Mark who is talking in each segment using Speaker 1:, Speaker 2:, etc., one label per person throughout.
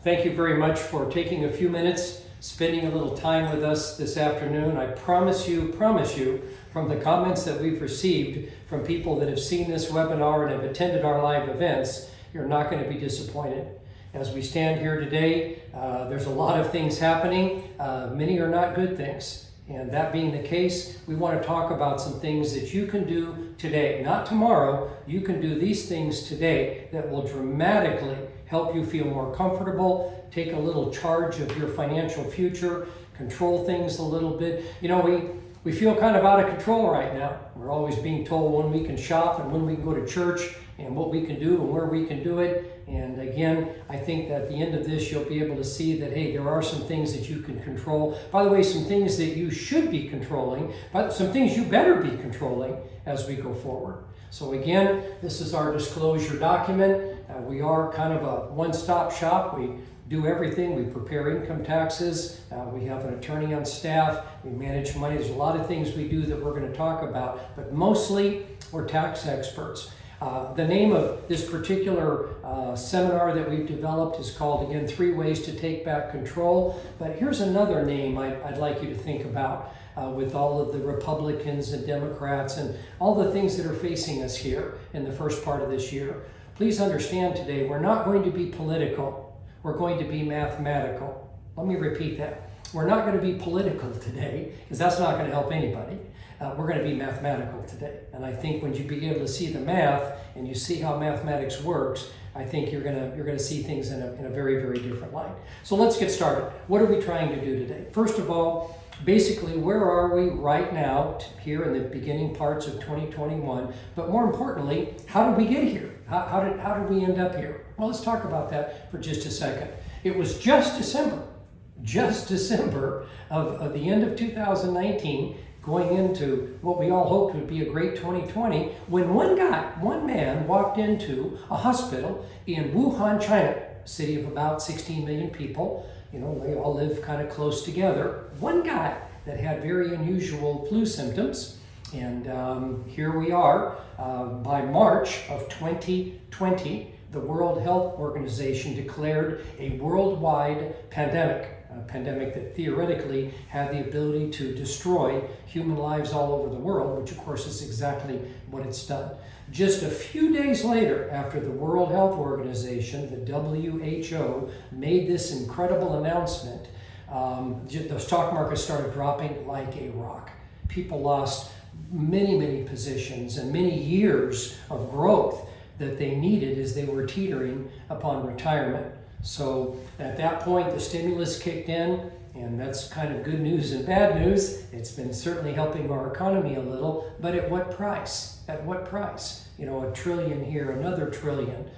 Speaker 1: Thank you very much for taking a few minutes, spending a little time with us this afternoon. I promise you, from the comments that we've received from people that have seen this webinar and have attended our live events, you're not going to be disappointed. As we stand here today, there's a lot of things happening. Many are not good things. And that being the case, we want to talk about some things that you can do today, not tomorrow. You can do these things today that will dramatically help you feel more comfortable, take a little charge of your financial future, control things a little bit. You know, we feel kind of out of control right now. We're always being told when we can shop and when we can go to church and what we can do and where we can do it. And again, I think that at the end of this, you'll be able to see that, hey, there are some things that you can control. By the way, some things that you should be controlling, but some things you better be controlling as we go forward. So again, this is our disclosure document. We are kind of a one-stop shop. We do everything. We prepare income taxes. We have an attorney on staff. We manage money. There's a lot of things we do that we're going to talk about, but mostly we're tax experts. The name of this particular seminar that we've developed is called, again, 3 Ways to Take Back Control. But here's another name I'd like you to think about with all of the Republicans and Democrats and all the things that are facing us here in the first part of this year. Please understand today, we're not going to be political. We're going to be mathematical. Let me repeat that. We're not going to be political today, because that's not going to help anybody. We're going to be mathematical today. And I think when you begin to see the math and you see how mathematics works, I think you're going to see things in a very, very different light. So let's get started. What are we trying to do today? First of all, basically, where are we right now here in the beginning parts of 2021? But more importantly, how did we get here? How did we end up here? Well, let's talk about that for just a second. It was just December of the end of 2019, going into what we all hoped would be a great 2020, when one man walked into a hospital in Wuhan, China, a city of about 16 million people. You know, they all live kind of close together. One guy that had very unusual flu symptoms. And here we are, by March of 2020, the World Health Organization declared a worldwide pandemic. A pandemic that theoretically had the ability to destroy human lives all over the world, which of course is exactly what it's done. Just a few days later, after the World Health Organization, the WHO, made this incredible announcement, the stock market started dropping like a rock. People lost many positions and many years of growth that they needed as they were teetering upon retirement. So at that point, the stimulus kicked in, and that's kind of good news and bad news. It's been certainly helping our economy a little, but at what price? At what price? You know, $1 trillion here, another $1 trillion.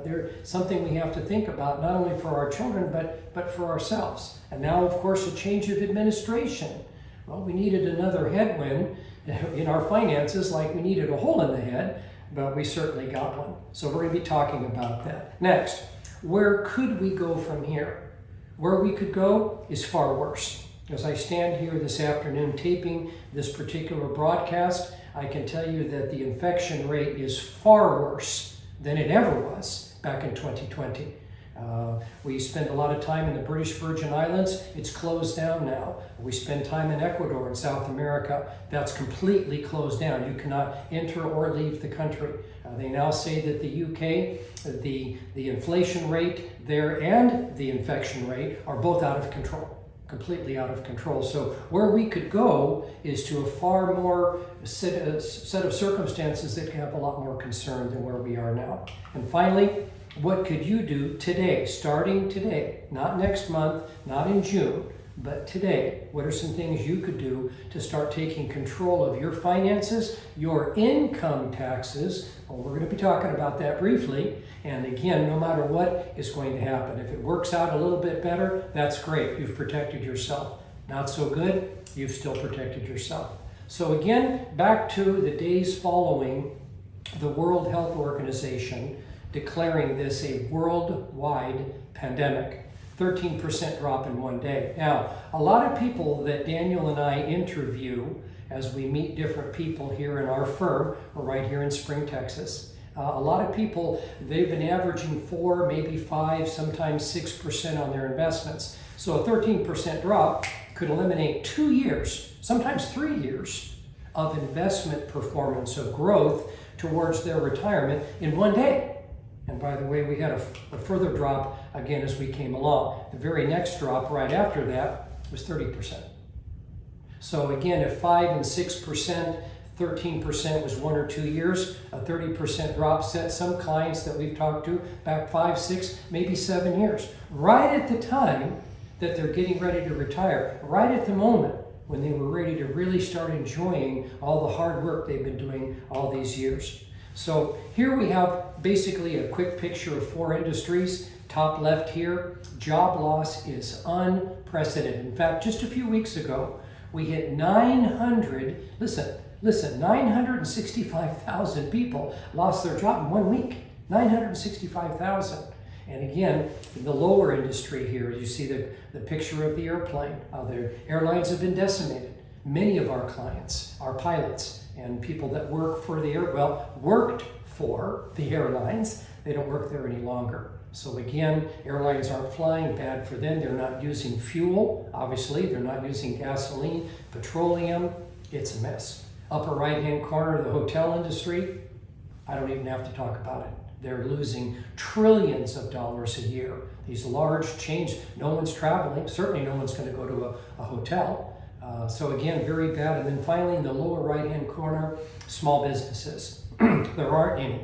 Speaker 1: There's something we have to think about, not only for our children, but for ourselves. And now, of course, a change of administration. Well, we needed another headwind in our finances, like we needed a hole in the head, but we certainly got one. So we're going to be talking about that. Next. Where could we go from here? Where we could go is far worse. As I stand here this afternoon taping this particular broadcast, I can tell you that the infection rate is far worse than it ever was back in 2020. We spend a lot of time in the British Virgin Islands. It's closed down now. We spend time in Ecuador in South America. That's completely closed down. You cannot enter or leave the country. They now say that the UK, the inflation rate there and the infection rate are both out of control, completely out of control. So where we could go is to a far more set of circumstances that can have a lot more concern than where we are now. And finally, what could you do today, starting today, not next month, not in June, but today? What are some things you could do to start taking control of your finances, your income taxes? Well, we're going to be talking about that briefly. And again, no matter what is going to happen, if it works out a little bit better, that's great. You've protected yourself. Not so good, you've still protected yourself. So again, back to the days following the World Health Organization declaring this a worldwide pandemic. 13% drop in one day. Now, a lot of people that Daniel and I interview as we meet different people here in our firm, we're right here in Spring, Texas, A lot of people, they've been averaging 4, maybe 5, sometimes 6% on their investments. So a 13% drop could eliminate 2 years, sometimes 3 years of investment performance, of growth towards their retirement in one day. And by the way, we had a further drop again as we came along. The very next drop right after that was 30%. So again, if 5 and 6%, 13% was 1 or 2 years, a 30% drop set some clients that we've talked to back 5, 6, maybe 7 years. Right at the time that they're getting ready to retire, right at the moment when they were ready to really start enjoying all the hard work they've been doing all these years. So here we have basically a quick picture of 4 industries. Top left here, job loss is unprecedented. In fact, just a few weeks ago, we hit 965,000 people lost their job in 1 week. 965,000. And again, in the lower industry here, you see the picture of the airplane. The airlines have been decimated. Many of our clients are pilots and people that work for worked for the airlines. They don't work there any longer. So again, airlines aren't flying, bad for them. They're not using fuel, obviously. They're not using gasoline, petroleum. It's a mess. Upper right-hand corner, the hotel industry, I don't even have to talk about it. They're losing trillions of dollars a year. These large chains, no one's traveling. Certainly no one's going to go to a hotel. So again, very bad. And then finally, in the lower right-hand corner, small businesses. There aren't any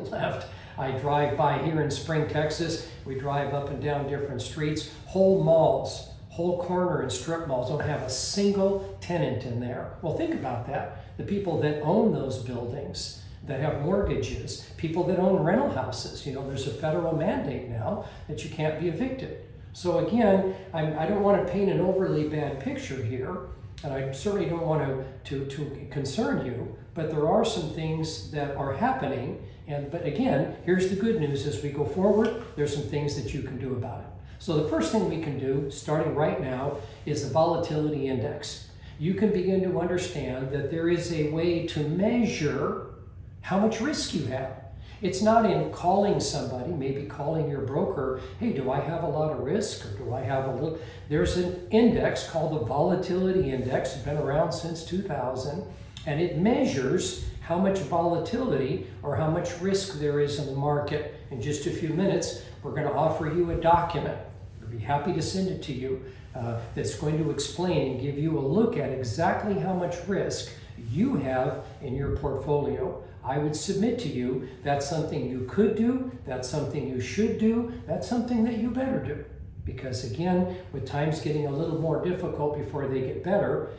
Speaker 1: left. I drive by here in Spring, Texas. We drive up and down different streets. Whole malls, whole corner and strip malls don't have a single tenant in there. Well, think about that. The people that own those buildings, that have mortgages, people that own rental houses. You know, there's a federal mandate now that you can't be evicted. So again, I don't want to paint an overly bad picture here, and I certainly don't want to concern you, but there are some things that are happening. But again, here's the good news as we go forward. There's some things that you can do about it. So the first thing we can do, starting right now, is the volatility index. You can begin to understand that there is a way to measure how much risk you have. It's not in calling somebody, maybe calling your broker, hey, do I have a lot of risk or do I have a little? There's an index called the volatility index. It's been around since 2000, and it measures how much volatility or how much risk there is in the market. In just a few minutes, we're going to offer you a document. We'll be happy to send it to you that's going to explain and give you a look at exactly how much risk you have in your portfolio. I would submit to you that's something you could do, that's something you should do, that's something that you better do. Because again, with times getting a little more difficult before they get better,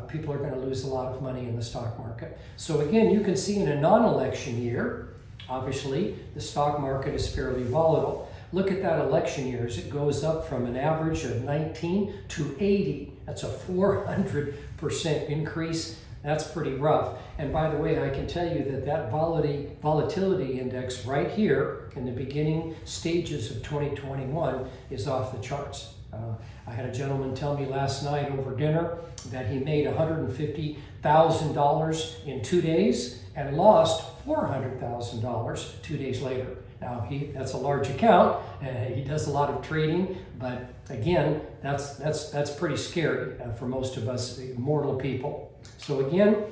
Speaker 1: people are going to lose a lot of money in the stock market. So again, you can see in a non-election year, obviously, the stock market is fairly volatile. Look at that election years. It goes up from an average of 19 to 80. That's a 400% increase. That's pretty rough. And by the way, I can tell you that volatility index right here in the beginning stages of 2021 is off the charts. I had a gentleman tell me last night over dinner that he made $150,000 in 2 days and lost $400,000 2 days later. Now, that's a large account, and he does a lot of trading, but again, that's pretty scary for most of us mortal people. So again,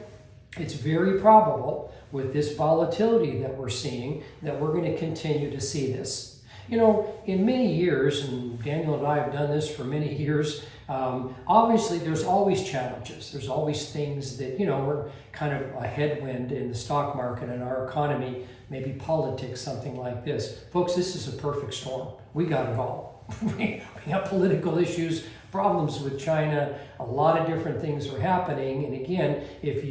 Speaker 1: it's very probable with this volatility that we're seeing that we're going to continue to see this. You know, in many years, and Daniel and I have done this for many years, obviously there's always challenges. There's always things that, you know, we're kind of a headwind in the stock market and our economy, maybe politics, something like this. Folks, this is a perfect storm. We got it all. We have political issues, problems with China, a lot of different things are happening. And again, if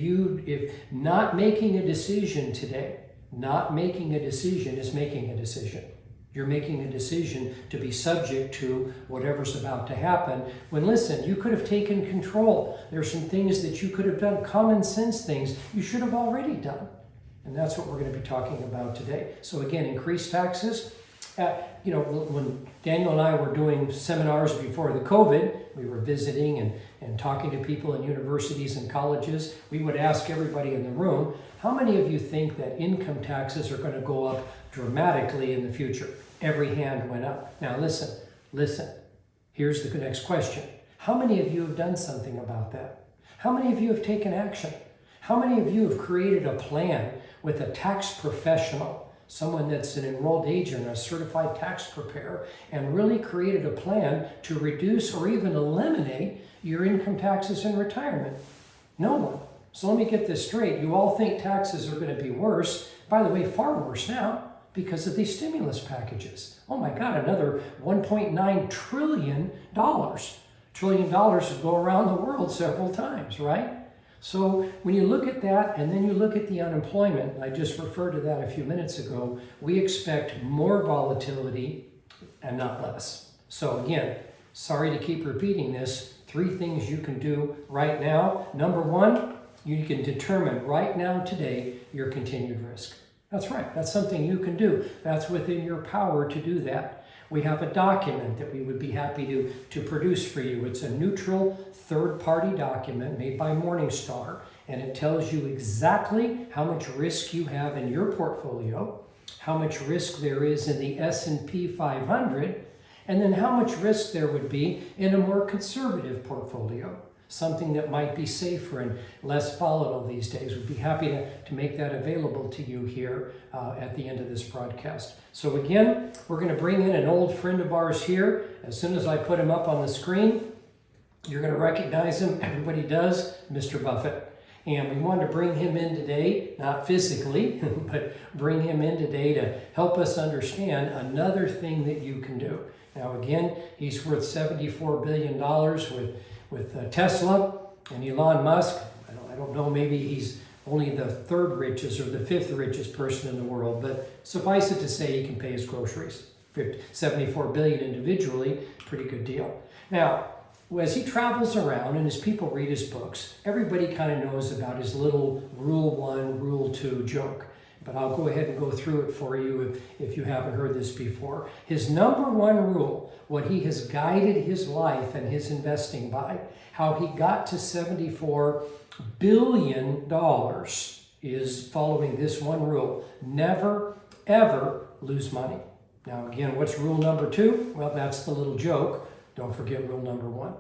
Speaker 1: not making a decision today, not making a decision is making a decision. You're making a decision to be subject to whatever's about to happen. When, listen, you could have taken control. There's some things that you could have done, common sense things you should have already done. And that's what we're going to be talking about today. So again, increased taxes, When Daniel and I were doing seminars before the COVID, we were visiting and talking to people in universities and colleges. We would ask everybody in the room, how many of you think that income taxes are going to go up dramatically in the future? Every hand went up. Now listen. Here's the next question. How many of you have done something about that? How many of you have taken action? How many of you have created a plan with a tax professional, someone that's an enrolled agent, a certified tax preparer, and really created a plan to reduce or even eliminate your income taxes in retirement? No one. So let me get this straight. You all think taxes are going to be worse. By the way, far worse now because of these stimulus packages. Oh my God, another $1.9 trillion. $1 trillion would go around the world several times, right? So when you look at that and then you look at the unemployment, I just referred to that a few minutes ago, we expect more volatility and not less. So again, sorry to keep repeating this, 3 things you can do right now. Number 1, you can determine right now today your continued risk. That's right, that's something you can do. That's within your power to do that. We have a document that we would be happy to produce for you. It's a neutral third-party document made by Morningstar, and it tells you exactly how much risk you have in your portfolio, how much risk there is in the S&P 500, and then how much risk there would be in a more conservative portfolio, something that might be safer and less volatile these days. We'd be happy to make that available to you here at the end of this broadcast. So again, we're going to bring in an old friend of ours here. As soon as I put him up on the screen, you're going to recognize him. Everybody does, Mr. Buffett. And we wanted to bring him in today, not physically, but bring him in today to help us understand another thing that you can do. Now again, he's worth $74 billion with Tesla and Elon Musk. I don't know, maybe he's only the 3rd richest or the 5th richest person in the world, but suffice it to say he can pay his groceries. $74 billion individually, pretty good deal. Now, as he travels around and as people read his books, everybody kind of knows about his little Rule 1, Rule 2 joke. But I'll go ahead and go through it for you if you haven't heard this before. His number 1 rule, what he has guided his life and his investing by, how he got to $74 billion is following this one rule. Never, ever lose money. Now again, what's rule number 2? Well, that's the little joke. Don't forget rule number 1.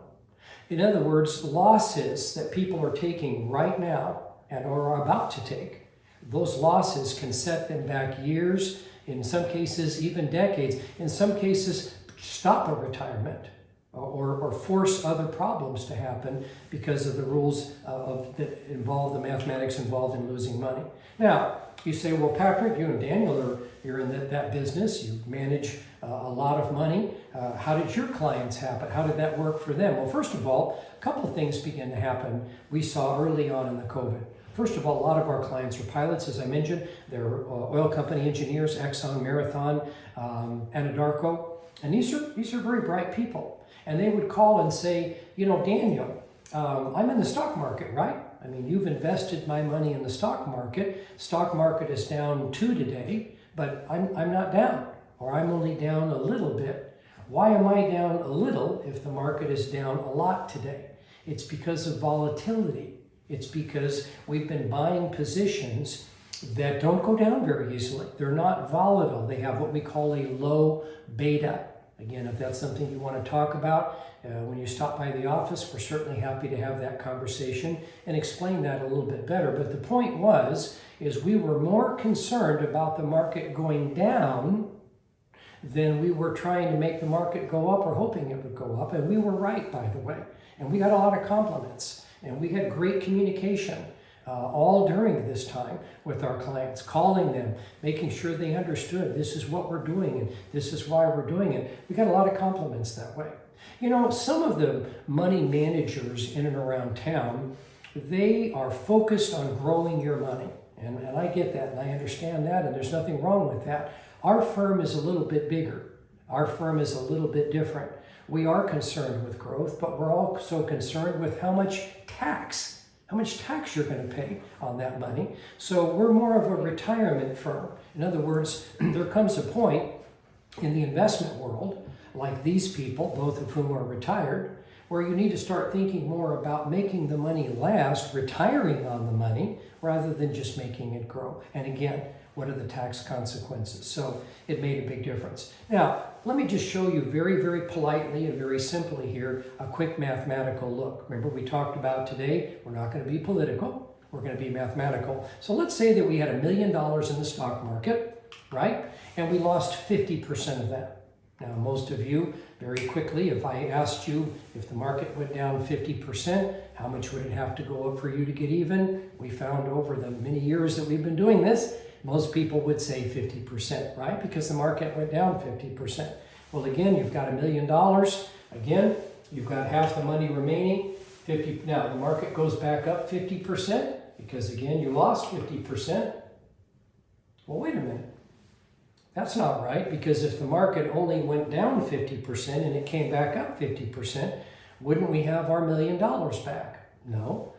Speaker 1: In other words, losses that people are taking right now and are about to take, those losses can set them back years, in some cases even decades, in some cases stop a retirement or force other problems to happen because of the rules that involve the mathematics involved in losing money. Now, you say, well, Patrick, you and Daniel you're in that business, you manage a lot of money. How did your clients happen? How did that work for them? Well, first of all, a couple of things began to happen we saw early on in the COVID. First of all, a lot of our clients are pilots, as I mentioned. They're oil company engineers, Exxon, Marathon, Anadarko. And these are very bright people. And they would call and say, Daniel, I'm in the stock market, right? I mean, you've invested my money in the stock market. Stock market is down 2 today, but I'm not down, or I'm only down a little bit. Why am I down a little if the market is down a lot today? It's because of volatility. It's because we've been buying positions that don't go down very easily. They're not volatile. They have what we call a low beta. Again, if that's something you want to talk about, when you stop by the office, we're certainly happy to have that conversation and explain that a little bit better. But the point is we were more concerned about the market going down than we were trying to make the market go up or hoping it would go up. And we were right, by the way. And we got a lot of compliments. And we had great communication all during this time with our clients, calling them, making sure they understood this is what we're doing and this is why we're doing it. We got a lot of compliments that way. Some of the money managers in and around town, they are focused on growing your money. And I get that and I understand that, and there's nothing wrong with that. Our firm is a little bit bigger. Our firm is a little bit different. We are concerned with growth, but we're also concerned with how much tax you're going to pay on that money. So we're more of a retirement firm. In other words, there comes a point in the investment world, like these people, both of whom are retired, where you need to start thinking more about making the money last, retiring on the money, rather than just making it grow. And again, what are the tax consequences? So it made a big difference. Now, let me just show you very, very politely and very simply here a quick mathematical look. Remember, we talked about today, we're not going to be political, we're going to be mathematical. So let's say that we had $1 million in the stock market, right? And we lost 50% of that. Now, most of you, very quickly, if I asked you if the market went down 50%, how much would it have to go up for you to get even? We found over the many years that we've been doing this, most people would say 50%, right? Because the market went down 50%. Well, again, you've got $1 million. Again, you've got half the money remaining. Now, the market goes back up 50% because, again, you lost 50%. Well, wait a minute. That's not right, because if the market only went down 50% and it came back up 50%, wouldn't we have our $1 million back? No.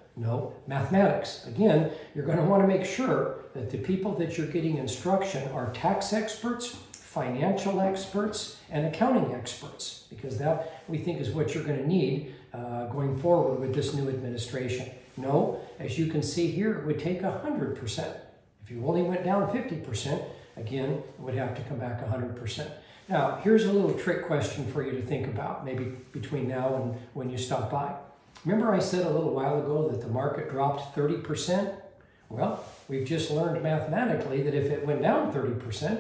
Speaker 1: Mathematics. Again, you're going to want to make sure that the people that you're getting instruction are tax experts, financial experts, and accounting experts, because that, we think, is what you're going to need going forward with this new administration. No, as you can see here, it would take 100%. If you only went down 50%, again, it would have to come back 100%. Now, here's a little trick question for you to think about, maybe between now and when you stop by. Remember I said a little while ago that the market dropped 30%? Well, we've just learned mathematically that if it went down 30%,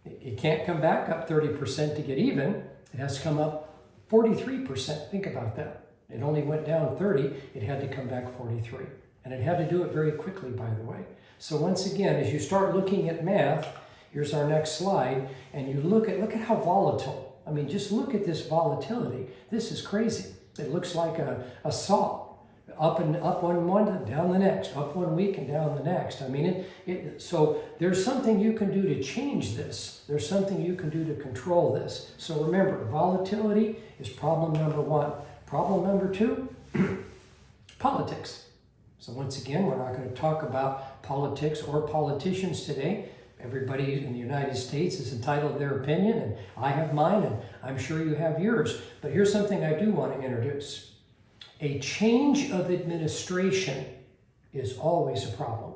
Speaker 1: it can't come back up 30% to get even. It has to come up 43%. Think about that. It only went down 30, it had to come back 43. And it had to do it very quickly, by the way. So once again, as you start looking at math, here's our next slide, and you look at how volatile. I mean, just look at this volatility. This is crazy. It looks like a saw. Up one, down the next. Up 1 week and down the next. I mean, so there's something you can do to change this. There's something you can do to control this. So remember, volatility is problem number one. Problem number two, politics. So once again, we're not going to talk about politics or politicians today. Everybody in the United States is entitled to their opinion, and I have mine, and I'm sure you have yours. But here's something I do want to introduce. A change of administration is always a problem.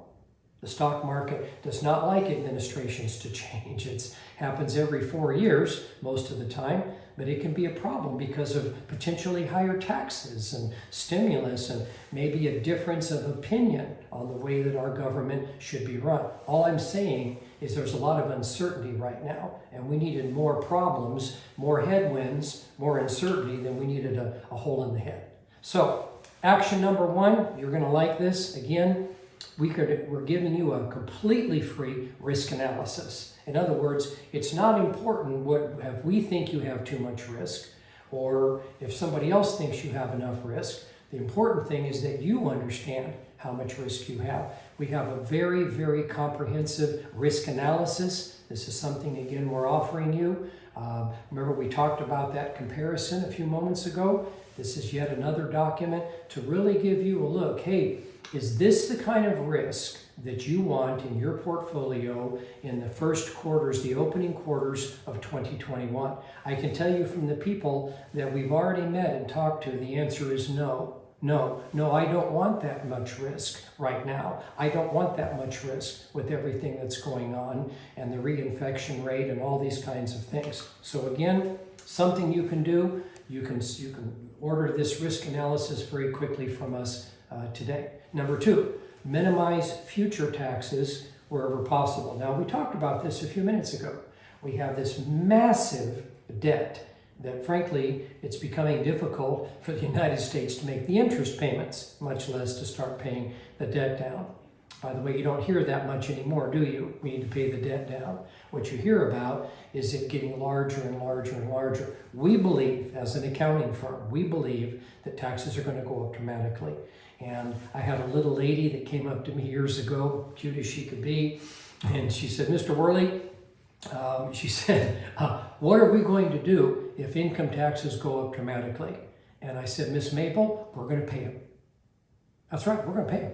Speaker 1: The stock market does not like administrations to change. It happens every 4 years, most of the time, but it can be a problem because of potentially higher taxes and stimulus and maybe a difference of opinion on the way that our government should be run. All I'm saying is there's a lot of uncertainty right now, and we needed more problems, more headwinds, more uncertainty than we needed a hole in the head. So, action number one, you're going to like this. Again, we're giving you a completely free risk analysis. In other words, it's not important if we think you have too much risk or if somebody else thinks you have enough risk. The important thing is that you understand how much risk you have. We have a very, very comprehensive risk analysis. This is something, again, we're offering you. Remember, we talked about that comparison a few moments ago. This is yet another document to really give you a look. Hey, is this the kind of risk that you want in your portfolio in the first quarters, the opening quarters of 2021? I can tell you from the people that we've already met and talked to, the answer is no. No, I don't want that much risk right now. I don't want that much risk with everything that's going on and the reinfection rate and all these kinds of things. So again, something you can do, you can order this risk analysis very quickly from us today. Number two, minimize future taxes wherever possible. Now, we talked about this a few minutes ago. We have this massive debt that, frankly, it's becoming difficult for the United States to make the interest payments, much less to start paying the debt down. By the way, you don't hear that much anymore, do you? We need to pay the debt down. What you hear about is it getting larger and larger and larger. We believe, as an accounting firm, we believe that taxes are going to go up dramatically. And I had a little lady that came up to me years ago, cute as she could be, and she said, Mr. Worley, she said, what are we going to do if income taxes go up dramatically? And I said, Miss Maple, we're going to pay them. That's right, we're going to pay them.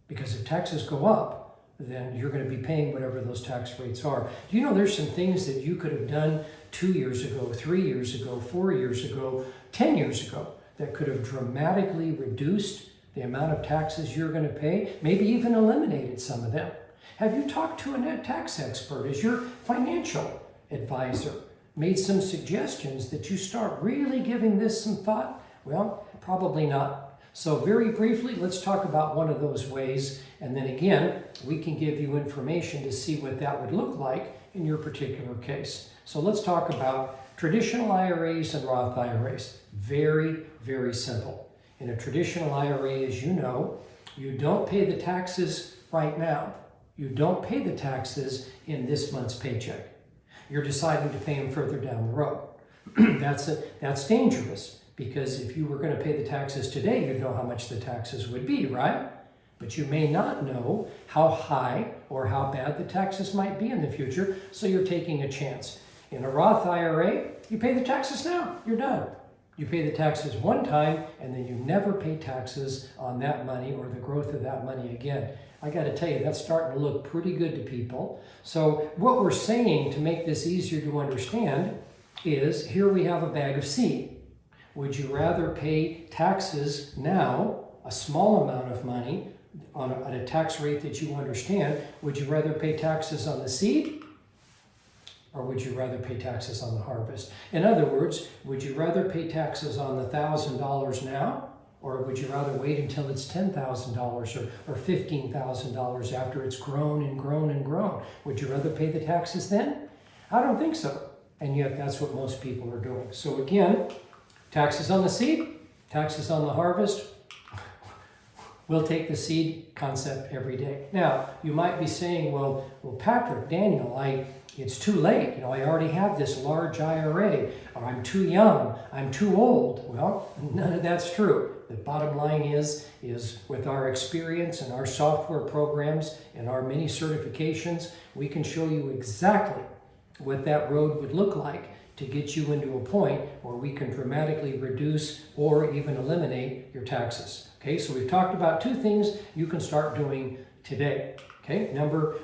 Speaker 1: Because if taxes go up, then you're going to be paying whatever those tax rates are. Do you know there's some things that you could have done 2 years ago, 3 years ago, 4 years ago, 10 years ago that could have dramatically reduced the amount of taxes you're going to pay, maybe even eliminated some of them? Have you talked to a net tax expert as your financial advisor? Made some suggestions that you start really giving this some thought? Well, probably not. So very briefly, let's talk about one of those ways, and then again, we can give you information to see what that would look like in your particular case. So let's talk about traditional IRAs and Roth IRAs. Very, very simple. In a traditional IRA, as you know, you don't pay the taxes right now. You don't pay the taxes in this month's paycheck. You're deciding to pay them further down the road. That's dangerous, because if you were going to pay the taxes today, you'd know how much the taxes would be, right? But you may not know how high or how bad the taxes might be in the future, so you're taking a chance. In a Roth IRA, you pay the taxes now, you're done. You pay the taxes one time, and then you never pay taxes on that money or the growth of that money again. I got to tell you, that's starting to look pretty good to people. So what we're saying to make this easier to understand is, here we have a bag of seed. Would you rather pay taxes now, a small amount of money, at a tax rate that you understand? Would you rather pay taxes on the seed, or would you rather pay taxes on the harvest? In other words, would you rather pay taxes on the $1,000 now, or would you rather wait until it's $10,000 or $15,000 after it's grown and grown and grown? Would you rather pay the taxes then? I don't think so. And yet that's what most people are doing. So again, taxes on the seed, taxes on the harvest. We'll take the seed concept every day. Now, you might be saying, well, Patrick, Daniel, it's too late. I already have this large IRA, or I'm too young, I'm too old. Well, none of that's true. The bottom line is with our experience and our software programs and our many certifications, we can show you exactly what that road would look like to get you into a point where we can dramatically reduce or even eliminate your taxes. Okay, so we've talked about two things you can start doing today. Okay, number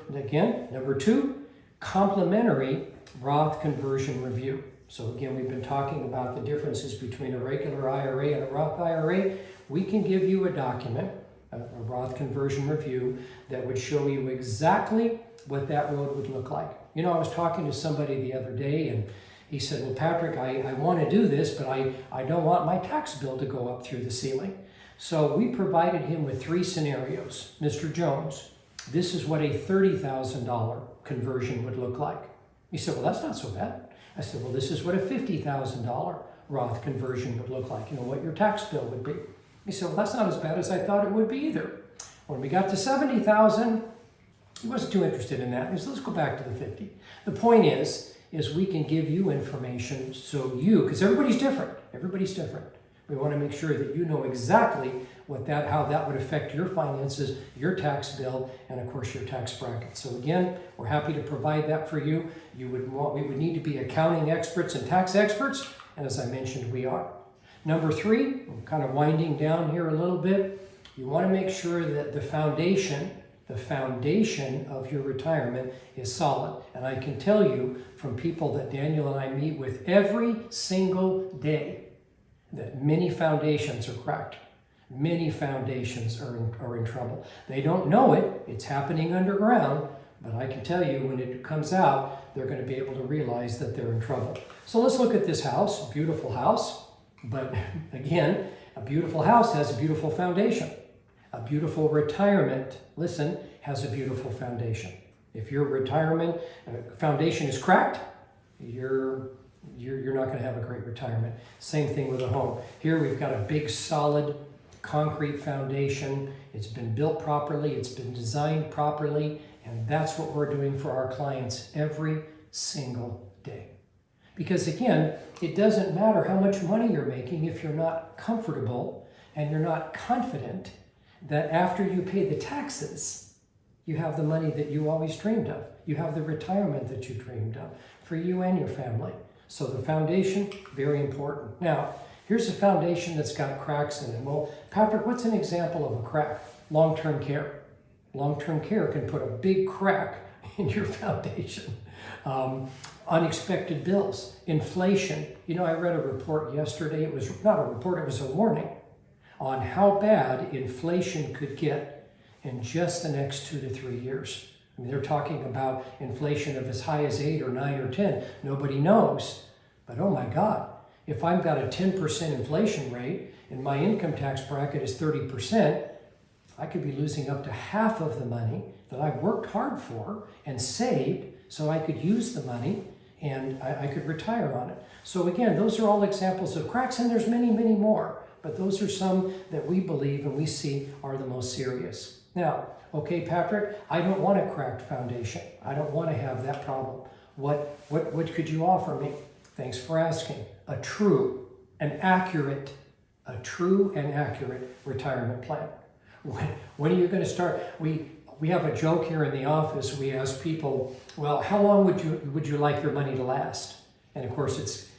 Speaker 1: two, complementary Roth conversion review. So again, we've been talking about the differences between a regular IRA and a Roth IRA. We can give you a document, a Roth conversion review, that would show you exactly what that road would look like. I was talking to somebody the other day, and he said, well, Patrick, I want to do this, but I don't want my tax bill to go up through the ceiling. So we provided him with 3 scenarios. Mr. Jones, this is what a $30,000 conversion would look like. He said, well, that's not so bad. I said, well, this is what a $50,000 Roth conversion would look like. What your tax bill would be. He said, well, that's not as bad as I thought it would be either. When we got to $70,000, he wasn't too interested in that. He said, let's go back to the 50. The point is we can give you information so because everybody's different. Everybody's different. We want to make sure that you know exactly how that would affect your finances, your tax bill, and of course your tax bracket. So again, we're happy to provide that for you. We would need to be accounting experts and tax experts, and as I mentioned, we are. Number 3, I'm kind of winding down here a little bit. You want to make sure that the foundation of your retirement is solid. And I can tell you from people that Daniel and I meet with every single day that many foundations are cracked. Many foundations are in trouble. They don't know it. It's happening underground. But I can tell you when it comes out, they're going to be able to realize that they're in trouble. So let's look at this house, a beautiful house. But again, a beautiful house has a beautiful foundation. A beautiful retirement, listen, has a beautiful foundation. If your retirement foundation is cracked, you're not going to have a great retirement. Same thing with a home. Here we've got a big, solid concrete foundation. It's been built properly. It's been designed properly. And that's what we're doing for our clients every single day. Because again, it doesn't matter how much money you're making if you're not comfortable and you're not confident that after you pay the taxes, you have the money that you always dreamed of. You have the retirement that you dreamed of for you and your family. So the foundation, very important. Now, here's a foundation that's got cracks in it. Well, Patrick, what's an example of a crack? Long-term care. Long-term care can put a big crack in your foundation. Unexpected bills, inflation. You know, I read a report yesterday. It was not a report, it was a warning on how bad inflation could get in just the next 2 to 3 years. I mean, they're talking about inflation of as high as 8 or 9 or 10. Nobody knows. But oh my God, if I've got a 10% inflation rate and my income tax bracket is 30%, I could be losing up to half of the money that I've worked hard for and saved so I could use the money and I could retire on it. So again, those are all examples of cracks, and there's many, many more. But those are some that we believe and we see are the most serious. Now, okay, Patrick, I don't want a cracked foundation. I don't want to have that problem. What could you offer me? Thanks for asking. A true and accurate retirement plan. When are you going to start? We have a joke here in the office. We ask people, well, how long would you like your money to last? And of course,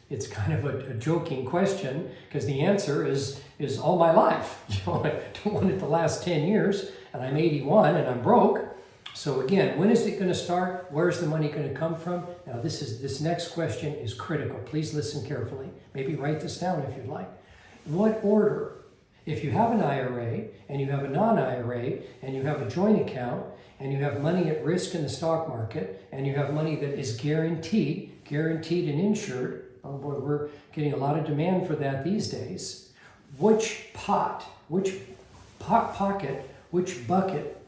Speaker 1: it's kind of a joking question, because the answer is all my life. You know, I don't want it to last 10 years, and I'm 81 and I'm broke. So again, when is it going to start? Where's the money going to come from? Now, this next question is critical. Please listen carefully. Maybe write this down if you'd like. What order? If you have an IRA and you have a non-IRA and you have a joint account and you have money at risk in the stock market and you have money that is guaranteed and insured, oh boy, we're getting a lot of demand for that these days. Which pocket, which bucket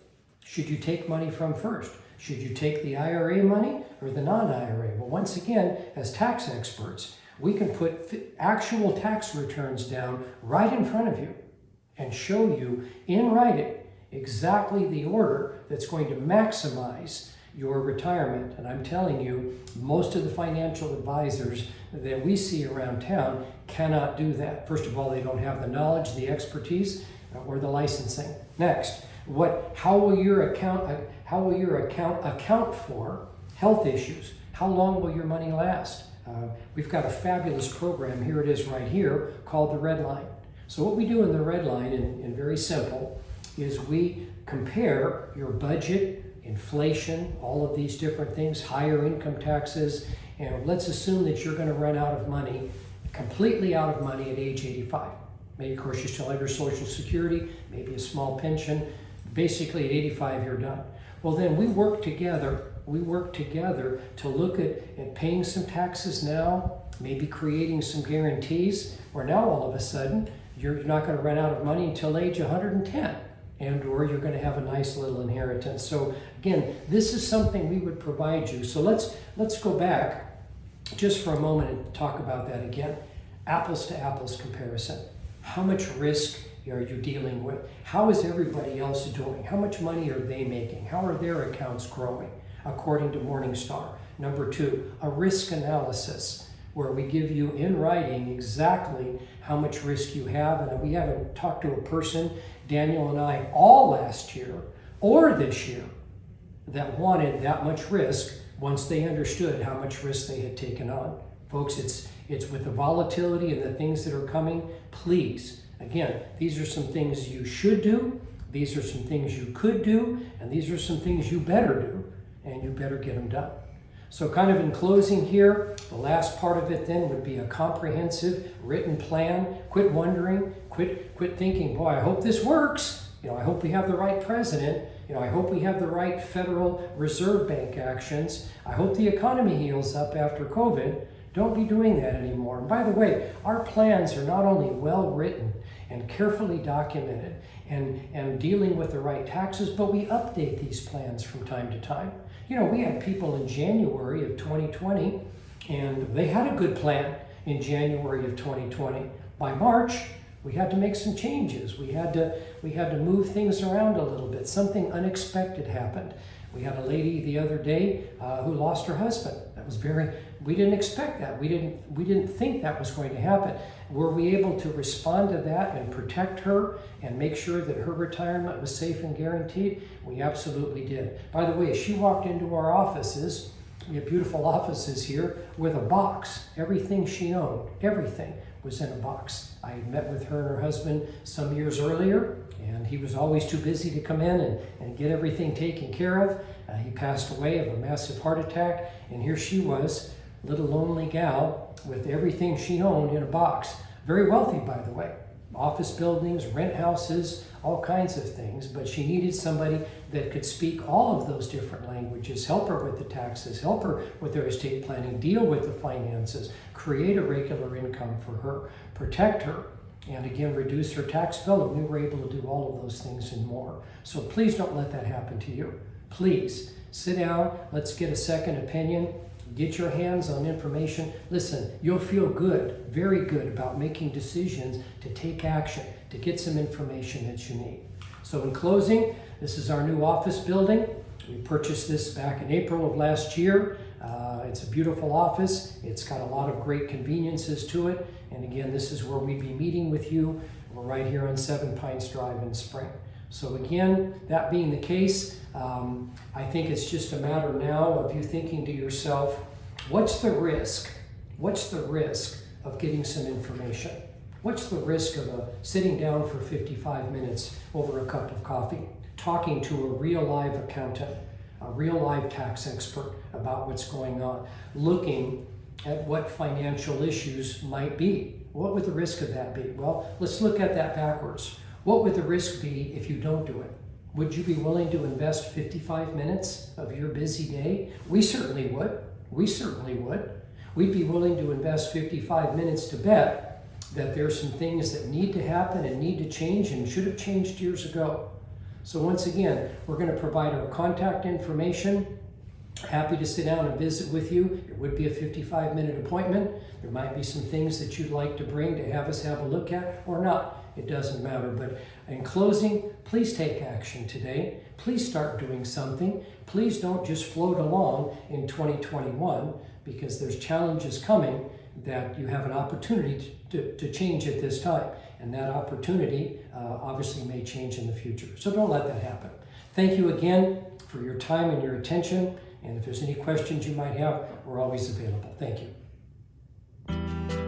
Speaker 1: should you take money from first? Should you take the IRA money or the non-IRA? Well, once again, as tax experts, we can put actual tax returns down right in front of you and show you in writing exactly the order that's going to maximize your retirement. And I'm telling you, most of the financial advisors that we see around town cannot do that. First of all, they don't have the knowledge, the expertise, or the licensing. Next, how will your account account for health issues? How long will your money last? We've got a fabulous program, here it is right here, called the Red Line. So what we do in the Red Line, in very simple, is we compare your budget, inflation, all of these different things, higher income taxes, and let's assume that you're going to run out of money, completely out of money at age 85. Maybe, of course, you still have your Social Security, maybe a small pension. Basically, at 85, you're done. Well, then we work together to look at paying some taxes now, maybe creating some guarantees, where now all of a sudden you're not going to run out of money until age 110, and or you're going to have a nice little inheritance. So again, this is something we would provide you. So let's go back just for a moment and talk about that again. Apples to apples comparison. How much risk are you dealing with? How is everybody else doing? How much money are they making? How are their accounts growing according to Morningstar? Number 2, a risk analysis, where we give you in writing exactly how much risk you have. And we haven't talked to a person, Daniel and I, all last year or this year, that wanted that much risk once they understood how much risk they had taken on. Folks, it's with the volatility and the things that are coming, please, again, these are some things you should do, these are some things you could do, and these are some things you better do, and you better get them done. So kind of in closing here, the last part of it then would be a comprehensive written plan. Quit wondering, quit thinking, boy, I hope this works. You know, I hope we have the right president. You know, I hope we have the right Federal Reserve Bank actions. I hope the economy heals up after COVID. Don't be doing that anymore. And by the way, our plans are not only well written and carefully documented and dealing with the right taxes, but we update these plans from time to time. You know, we had people in January of 2020, and they had a good plan in January of 2020. By March, we had to make some changes. We had to move things around a little bit. Something unexpected happened. We had a lady the other day who lost her husband. That was we didn't expect that. We didn't think that was going to happen. Were we able to respond to that and protect her and make sure that her retirement was safe and guaranteed? We absolutely did. By the way, she walked into our offices, we have beautiful offices here, with a box, everything she owned, everything was in a box. I had met with her and her husband some years earlier, and he was always too busy to come in and get everything taken care of. He passed away of a massive heart attack, and here she was, little lonely gal with everything she owned in a box. Very wealthy, by the way. Office buildings, rent houses, all kinds of things, but she needed somebody that could speak all of those different languages, help her with the taxes, help her with her estate planning, deal with the finances, create a regular income for her, protect her, and again, reduce her tax bill, and we were able to do all of those things and more. So please don't let that happen to you. Please, sit down, let's get a second opinion, get your hands on information. Listen, you'll feel good, very good about making decisions to take action, to get some information that you need. So in closing, this is our new office building. We purchased this back in April of last year. It's a beautiful office. It's got a lot of great conveniences to it. And again, this is where we'd be meeting with you. We're right here on 7 Pines Drive in Spring. So again, that being the case, I think it's just a matter now of you thinking to yourself, what's the risk? What's the risk of getting some information? What's the risk of sitting down for 55 minutes over a cup of coffee, talking to a real live accountant, a real live tax expert about what's going on, looking at what financial issues might be? What would the risk of that be? Well, let's look at that backwards. What would the risk be if you don't do it? Would you be willing to invest 55 minutes of your busy day? We certainly would. We certainly would. We'd be willing to invest 55 minutes to bet that there's some things that need to happen and need to change and should have changed years ago. So once again, we're going to provide our contact information. Happy to sit down and visit with you. It would be a 55-minute appointment. There might be some things that you'd like to bring to have us have a look at or not. It doesn't matter. But in closing, please take action today. Please start doing something. Please don't just float along in 2021, because there's challenges coming that you have an opportunity to change at this time. And that opportunity obviously may change in the future. So don't let that happen. Thank you again for your time and your attention. And if there's any questions you might have, we're always available. Thank you.